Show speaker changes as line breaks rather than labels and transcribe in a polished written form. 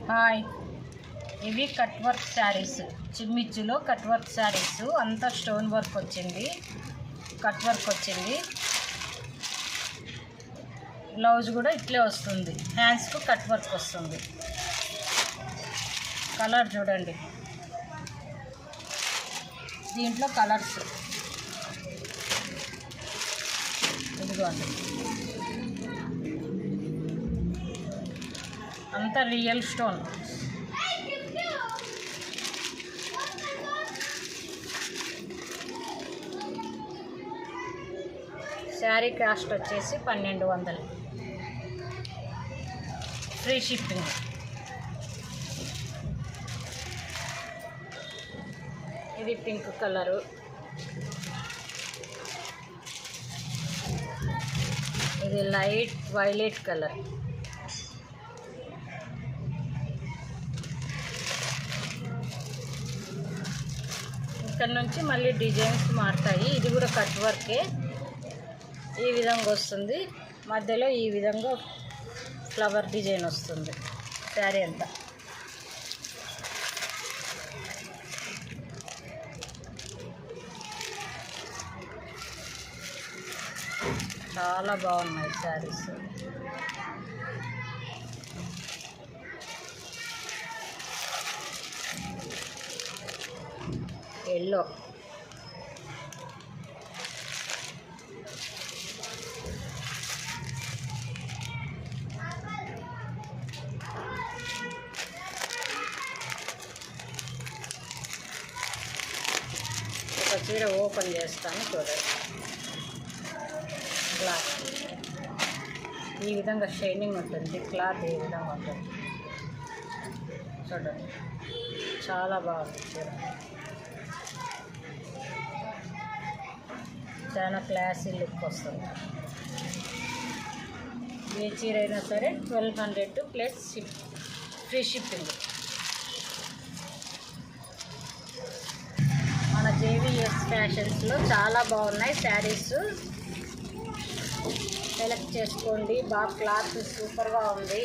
Hi, ఇవి cut work sarees. చిమ్మిచ్చులో cut work sarees అంతా స్టోన్ వర్క్ వచ్చింది, కట్ వర్క్ వచ్చింది. బ్లౌజ్ కూడా ఇట్లే వస్తుంది, హ్యాండ్స్కు కట్ వర్క్ వస్తుంది. కలర్ చూడండి, దీంట్లో కలర్స్ ఇదిగోండి. అంతా రియల్ స్టోన్. శారీ కాస్ట్ వచ్చేసి 1200, ఫ్రీ షిప్పింగ్. ఇది పింక్ కలరు, ఇది లైట్ వైలెట్ కలర్. ఇక్కడ నుంచి మళ్ళీ డిజైన్స్ మారుతాయి. ఇది కూడా కట్ వర్కే, ఈ విధంగా వస్తుంది. మధ్యలో ఈ విధంగా ఫ్లవర్ డిజైన్ వస్తుంది శారీ అంతా. చాలా బాగున్నాయి శారీస్. ఎల్లో, ఒక చీర ఓపెన్ చేస్తాను చూడండి. క్లాత్ ఈ విధంగా షైనింగ్ ఉంటుంది, క్లాత్ ఈ విధంగా ఉంటుంది చూడండి. చాలా బాగుంది చీర, చాలా క్లాసీ లుక్ వస్తుంది. ఏ చీర అయినా సరే 1200 ప్లస్ ఫ్రీ షిప్పింగ్. మన జేవిఎస్ ఫ్యాషన్స్లో చాలా బాగున్నాయి శారీస్, సెలెక్ట్ చేసుకోండి. బాగా క్లాత్ సూపర్గా ఉంది.